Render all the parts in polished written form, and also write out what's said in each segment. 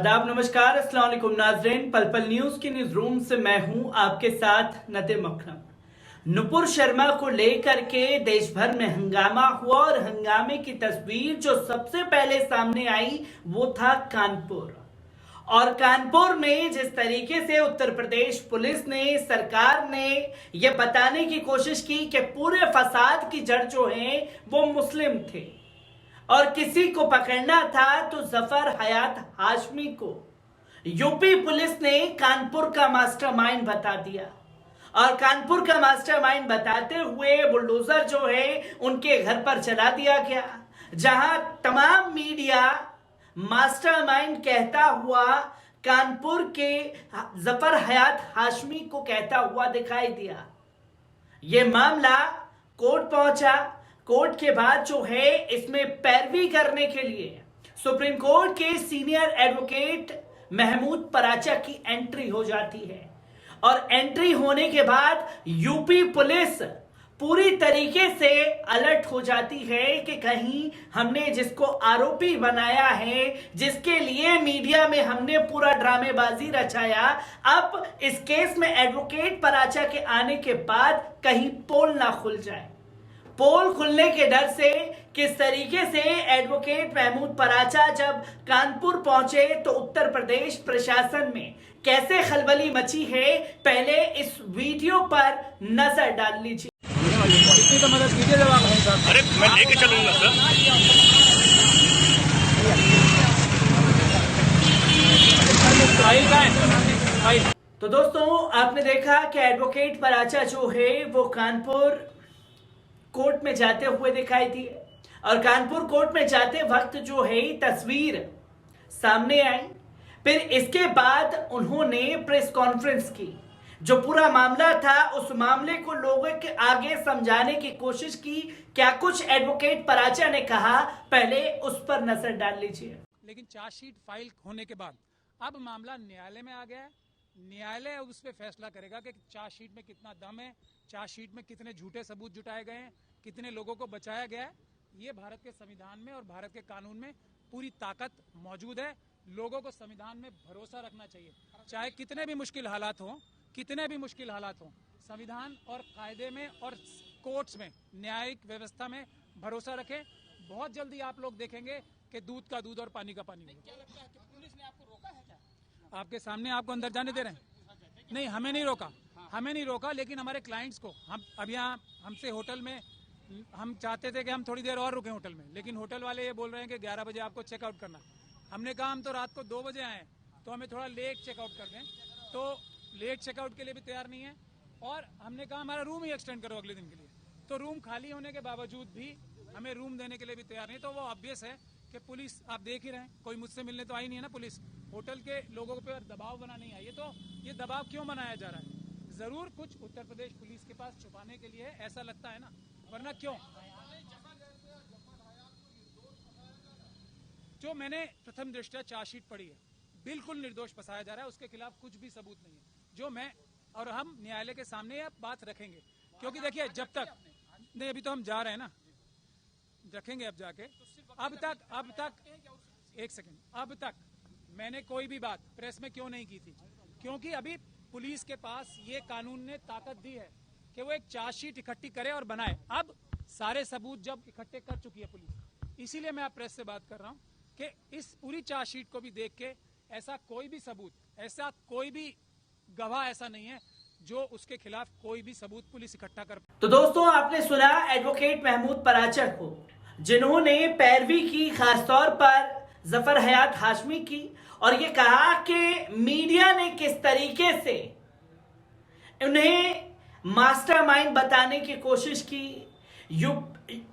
आदाब, नमस्कार, अस्सलाम वालेकुम नाज़रीन। पल पल न्यूज के न्यूज रूम से मैं हूं आपके साथ नदीम अकरम। नुपुर शर्मा को लेकर के देश भर में हंगामा हुआ और हंगामे की तस्वीर जो सबसे पहले सामने आई वो था कानपुर। और कानपुर में जिस तरीके से उत्तर प्रदेश पुलिस ने, सरकार ने यह बताने की कोशिश की कि पूरे फसाद की जड़ जो है वो मुस्लिम थे और किसी को पकड़ना था तो जफर हयात हाशमी को यूपी पुलिस ने कानपुर का मास्टरमाइंड बता दिया। और कानपुर का मास्टरमाइंड बताते हुए बुलडोजर जो है उनके घर पर चला दिया गया, जहां तमाम मीडिया मास्टरमाइंड कहता हुआ कानपुर के जफर हयात हाशमी को कहता हुआ दिखाई दिया। यह मामला कोर्ट पहुंचा। कोर्ट के बाद जो है इसमें पैरवी करने के लिए सुप्रीम कोर्ट के सीनियर एडवोकेट महमूद पराचा की एंट्री हो जाती है। और एंट्री होने के बाद यूपी पुलिस पूरी तरीके से अलर्ट हो जाती है कि कहीं हमने जिसको आरोपी बनाया है, जिसके लिए मीडिया में हमने पूरा ड्रामेबाजी रचाया, अब इस केस में एडवोकेट पराचा के आने के बाद कहीं पोल ना खुल जाए। पोल खुलने के डर से किस तरीके से एडवोकेट महमूद पराचा जब कानपुर पहुंचे तो उत्तर प्रदेश प्रशासन में कैसे खलबली मची है, पहले इस वीडियो पर नजर डाल लीजिए। इतनी तो मदद कीजिए जब आप हैं साहब। अरे मैं लेके चलूंगा सर। तो दोस्तों, आपने देखा कि एडवोकेट पराचा जो है वो कानपुर कोर्ट में जाते हुए दिखाई दिए। और कानपुर कोर्ट में जाते वक्त जो है तस्वीर सामने आई। फिर इसके बाद उन्होंने प्रेस कॉन्फ्रेंस की। जो पूरा मामला था उस मामले को लोगों के आगे समझाने की कोशिश की। क्या कुछ एडवोकेट पराचा ने कहा, पहले उस पर नजर डाल लीजिए। लेकिन चार्जशीट फाइल होने के बाद अब मामला न्यायालय में आ गया है। न्यायालय उस पर फैसला करेगा कि चार्जशीट में कितना दम है, चार्जशीट में कितने झूठे सबूत जुटाए गए हैं, कितने लोगों को बचाया गया है। ये भारत के संविधान में और भारत के कानून में पूरी ताकत मौजूद है। लोगों को संविधान में भरोसा रखना चाहिए, चाहे कितने भी मुश्किल हालात हों, कितने भी मुश्किल हालात हों। संविधान और कायदे में और कोर्ट्स में, न्यायिक व्यवस्था में भरोसा रखें। बहुत जल्दी आप लोग देखेंगे कि दूध का दूध और पानी का पानी। क्या लगता है कि पुलिस ने आपको रोका है क्या? आपके सामने आपको अंदर जाने दे रहे हैं? नहीं, हमें नहीं रोका, हमें नहीं रोका। लेकिन हमारे क्लाइंट्स को, हम अब यहाँ हमसे होटल में, हम चाहते थे कि हम थोड़ी देर और रुकें होटल में, लेकिन होटल वाले ये बोल रहे हैं कि 11 बजे आपको चेकआउट करना। हमने कहा हम तो रात को 2 बजे आए हैं, तो हमें थोड़ा लेट चेकआउट कर दें। तो लेट चेकआउट के लिए भी तैयार नहीं है। और हमने कहा हमारा रूम ही एक्सटेंड करो अगले दिन के लिए। तो रूम खाली होने के बावजूद भी हमें रूम देने के लिए भी तैयार नहीं। तो वो ऑब्वियस है कि पुलिस, आप देख ही रहे हैं, कोई मुझसे मिलने तो आई नहीं है ना पुलिस। होटल के लोगों पर दबाव बना नहीं आई है। तो ये दबाव क्यों बनाया जा रहा है? जरूर कुछ उत्तर प्रदेश पुलिस के पास छुपाने के लिए ऐसा लगता है ना, वरना क्यों? जो मैंने प्रथम दृष्टया चार्जशीट पढ़ी है, बिल्कुल निर्दोष फंसाया जा रहा है, उसके खिलाफ कुछ भी सबूत नहीं है। जो मैं और हम न्यायालय के सामने यह बात रखेंगे, क्योंकि देखिए जब तक नहीं, अभी तो हम जा रहे हैं ना, रखेंगे अब जाके। अब तक एक सेकंड, अब तक मैंने कोई भी बात प्रेस में क्यों नहीं की थी? क्योंकि अभी पुलिस के पास ये कानून ने ताकत दी है कि वो एक चार्जशीट इकट्ठी करे और बनाए। अब सारे सबूत जब इकट्ठे कर चुकी है पुलिस, इसीलिए मैं आप प्रेस से बात कर रहा हूं कि इस पूरी चार्जशीट को भी देख के ऐसा कोई भी सबूत, ऐसा कोई भी गवाह ऐसा नहीं है जो उसके खिलाफ कोई भी सबूत पुलिस इकट्ठा कर। तो दोस्तों, आपने सुना एडवोकेट महमूद पराचा को, जिन्होंने पैरवी की खासतौर पर जफर हयात हाशमी की और ये कहा कि मीडिया ने किस तरीके से उन्हें मास्टरमाइंड बताने की कोशिश की।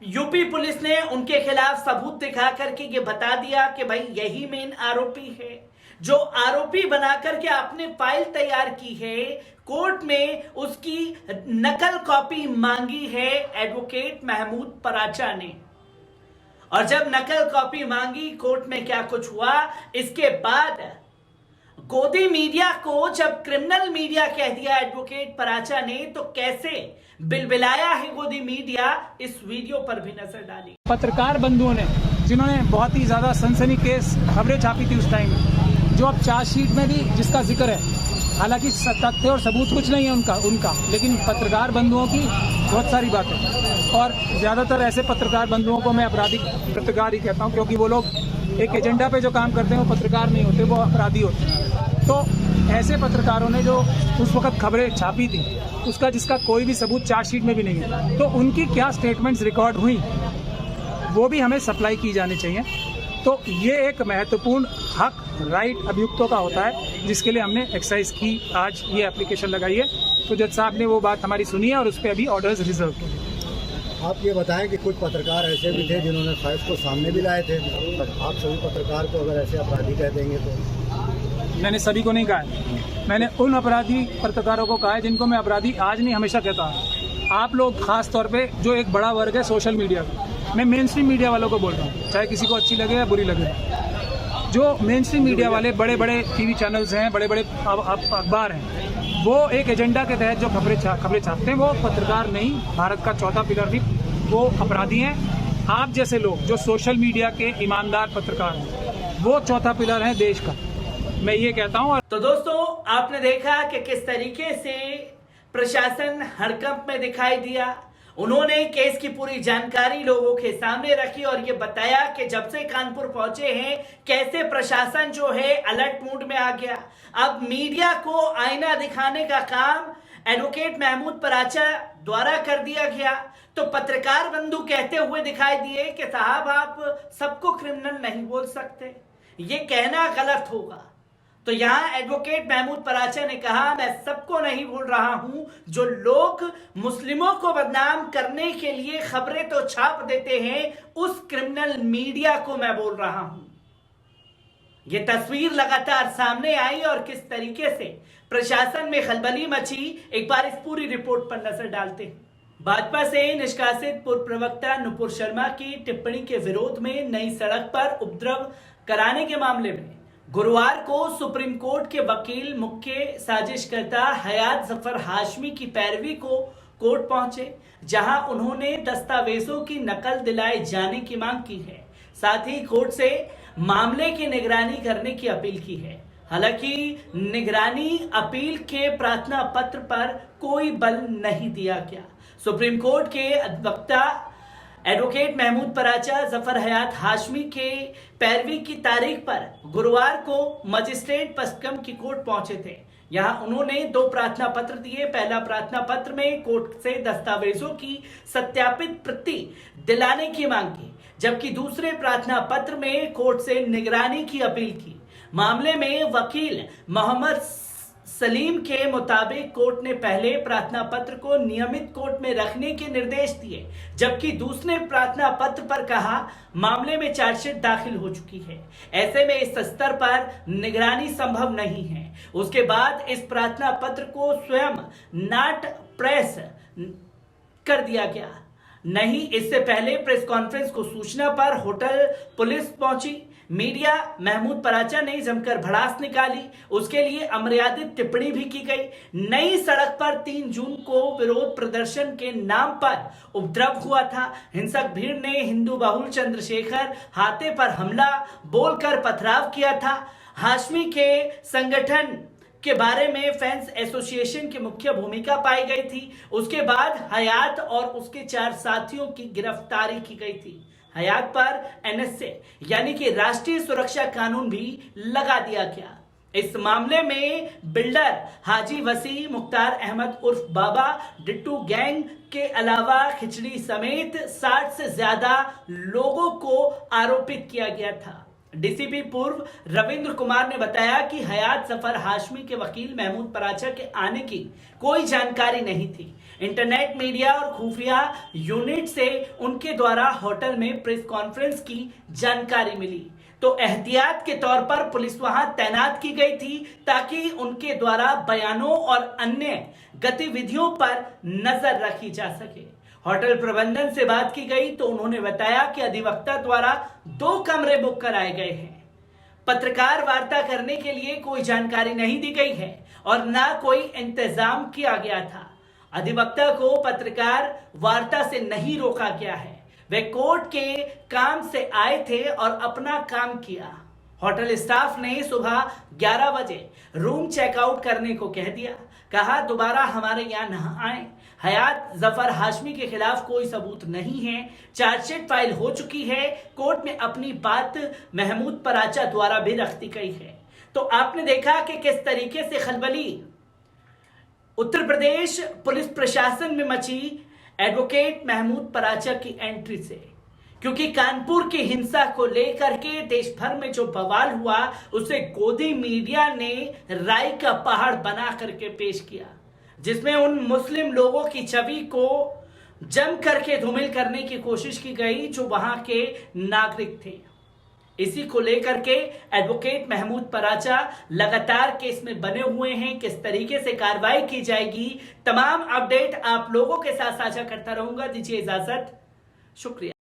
यूपी पुलिस ने उनके खिलाफ सबूत दिखा करके ये बता दिया कि भाई यही मेन आरोपी है। जो आरोपी बनाकर के आपने फाइल तैयार की है, कोर्ट में उसकी नकल कॉपी मांगी है एडवोकेट महमूद पराचा ने। और जब नकल कॉपी मांगी, कोर्ट में क्या कुछ हुआ, इसके बाद गोदी मीडिया को जब क्रिमिनल मीडिया कह दिया एडवोकेट पराचा ने, तो कैसे बिलबिलाया है गोदी मीडिया, इस वीडियो पर भी नजर डाली। पत्रकार बंधुओं ने, जिन्होंने बहुत ही ज्यादा सनसनीखेज खबरें छापी थी उस टाइम, जो अब चार्जशीट में भी जिसका जिक्र है, हालांकि तथ्य और सबूत कुछ नहीं है उनका, लेकिन पत्रकार बंधुओं की बहुत सारी बातें, और ज़्यादातर ऐसे पत्रकार बंधुओं को मैं अपराधी पत्रकार ही कहता हूँ, क्योंकि वो लोग एक एजेंडा पे जो काम करते हैं वो पत्रकार नहीं होते, वो अपराधी होते हैं। तो ऐसे पत्रकारों ने जो उस वक्त खबरें छापी थी, उसका जिसका कोई भी सबूत चार्जशीट में भी नहीं है, तो उनकी क्या स्टेटमेंट्स रिकॉर्ड हुई वो भी हमें सप्लाई की जानी चाहिए। तो ये एक महत्वपूर्ण हक, राइट अभियुक्तों का होता है, जिसके लिए हमने एक्सरसाइज की, आज ये एप्लीकेशन लगाई है। तो जज साहब ने वो बात हमारी सुनी है और उस पर अभी ऑर्डर्स रिजर्व किए। आप ये बताएं कि कुछ पत्रकार ऐसे भी थे जिन्होंने फैक्ट को सामने भी लाए थे, आप सभी पत्रकार को अगर ऐसे अपराधी कह देंगे तो? मैंने सभी को नहीं कहा है, मैंने उन अपराधी पत्रकारों को कहा है जिनको मैं अपराधी आज नहीं हमेशा कहता हूँ। आप लोग खास तौर पे जो एक बड़ा वर्ग है सोशल मीडिया का, मैं मेन स्ट्रीम मीडिया वालों को बोल रहा हूँ, चाहे किसी को अच्छी लगे या बुरी लगे। जो मेन स्ट्रीम मीडिया वाले बड़े बड़े टीवी चैनल्स हैं, बड़े बड़े अखबार हैं, वो एक एजेंडा के तहत जो खबरें छापते हैं, वो पत्रकार नहीं, भारत का चौथा पिलर नहीं, वो अपराधी हैं। आप जैसे लोग जो सोशल मीडिया के ईमानदार पत्रकार हैं, वो चौथा पिलर है देश का, मैं ये कहता हूँ। तो दोस्तों, आपने देखा कि किस तरीके से प्रशासन हड़कंप में दिखाई दिया। उन्होंने केस की पूरी जानकारी लोगों के सामने रखी और ये बताया कि जब से कानपुर पहुंचे हैं कैसे प्रशासन जो है अलर्ट मूड में आ गया। अब मीडिया को आईना दिखाने का काम एडवोकेट महमूद पराचा द्वारा कर दिया गया। तो पत्रकार बंधु कहते हुए दिखाई दिए कि साहब आप सबको क्रिमिनल नहीं बोल सकते, ये कहना गलत होगा। तो यहां एडवोकेट महमूद पराचा ने कहा, मैं सबको नहीं बोल रहा हूं, जो लोग मुस्लिमों को बदनाम करने के लिए खबरें तो छाप देते हैं, उस क्रिमिनल मीडिया को मैं बोल रहा हूं। यह तस्वीर लगातार सामने आई और किस तरीके से प्रशासन में खलबली मची, एक बार इस पूरी रिपोर्ट पर नजर डालते हैं। भाजपा से निष्कासित पूर्व प्रवक्ता नुपुर शर्मा की टिप्पणी के विरोध में नई सड़क पर उपद्रव कराने के मामले में गुरुवार को सुप्रीम कोर्ट के वकील मुख्य साजिशकर्ता हयात जफर हाशमी की पैरवी को कोर्ट पहुंचे, जहां उन्होंने दस्तावेजों की नकल दिलाए जाने की मांग की है। साथ ही कोर्ट से मामले की निगरानी करने की अपील की है। हालांकि निगरानी अपील के प्रार्थना पत्र पर कोई बल नहीं दिया गया। सुप्रीम कोर्ट के अधिवक्ता एडवोकेट महमूद पराचा जफर हयात हाशमी के पैरवी की तारीख पर गुरुवार को मजिस्ट्रेट पश्चिम की कोर्ट पहुंचे थे। यहां उन्होंने 2 प्रार्थना पत्र दिए। पहला प्रार्थना पत्र में कोर्ट से दस्तावेजों की सत्यापित प्रति दिलाने की मांग की, जबकि दूसरे प्रार्थना पत्र में कोर्ट से निगरानी की अपील की। मामले में वकील मोहम्मद सलीम के मुताबिक कोर्ट ने पहले प्रार्थना पत्र को नियमित कोर्ट में रखने के निर्देश दिए, जबकि दूसरे प्रार्थना पत्र पर कहा मामले में चार्जशीट दाखिल हो चुकी है, ऐसे में इस स्तर पर निगरानी संभव नहीं है। उसके बाद इस प्रार्थना पत्र को स्वयं नॉट प्रेस कर दिया गया। नहीं, इससे पहले प्रेस कॉन्फ्रेंस को सूचना पर होटल पुलिस पहुंची। मीडिया महमूद पराचा ने जमकर भड़ास निकाली, उसके लिए अमर्यादित टिप्पणी भी की गई। नई सड़क पर 3 जून को विरोध प्रदर्शन के नाम पर उपद्रव हुआ था। हिंसक भीड़ ने हिंदू बहुल चंद्रशेखर हाथे पर हमला बोलकर पथराव किया था। हाशमी के संगठन के बारे में फैंस एसोसिएशन की मुख्य भूमिका पाई गई थी। उसके बाद हयात और उसके 4 साथियों की गिरफ्तारी की गई थी। हयात पर एनएसए यानी कि राष्ट्रीय सुरक्षा कानून भी लगा दिया गया। इस मामले में बिल्डर हाजी वसी मुख्तार अहमद उर्फ बाबा डिट्टू गैंग के अलावा खिचड़ी समेत 60 से ज्यादा लोगों को आरोपित किया गया था। डीसीपी पूर्व रविंद्र कुमार ने बताया कि हयात जफर हाशमी के वकील महमूद पराचा के आने की कोई जानकारी नहीं थी। इंटरनेट मीडिया और खुफिया यूनिट से उनके द्वारा होटल में प्रेस कॉन्फ्रेंस की जानकारी मिली, तो एहतियात के तौर पर पुलिस वहां तैनात की गई थी ताकि उनके द्वारा बयानों और अन्य गतिविधियों पर नजर रखी जा सके। होटल प्रबंधन से बात की गई तो उन्होंने बताया कि अधिवक्ता द्वारा 2 कमरे बुक कराए गए हैं। पत्रकार वार्ता करने के लिए कोई जानकारी नहीं दी गई है और ना कोई इंतजाम किया गया था। अधिवक्ता को पत्रकार वार्ता से नहीं रोका गया है। वे कोर्ट के काम से आए थे और अपना काम किया। होटल स्टाफ ने सुबह 11 बजे रूम चेकआउट करने को कह दिया। कहा दोबारा हमारे यहाँ न आए। हयात जफर हाशमी के खिलाफ कोई सबूत नहीं है, चार्जशीट फाइल हो चुकी है। कोर्ट में अपनी बात महमूद पराचा द्वारा भी रख दी गई है। तो आपने देखा कि किस तरीके से खलबली उत्तर प्रदेश पुलिस प्रशासन में मची एडवोकेट महमूद पराचा की एंट्री से, क्योंकि कानपुर की हिंसा को लेकर के देश भर में जो बवाल हुआ उसे गोदी मीडिया ने राय का पहाड़ बना करके पेश किया, जिसमें उन मुस्लिम लोगों की छवि को जम करके धूमिल करने की कोशिश की गई जो वहां के नागरिक थे। इसी को लेकर के एडवोकेट महमूद पराचा लगातार केस में बने हुए हैं। किस तरीके से कार्रवाई की जाएगी, तमाम अपडेट आप लोगों के साथ साझा करता रहूंगा। दीजिए इजाजत, शुक्रिया।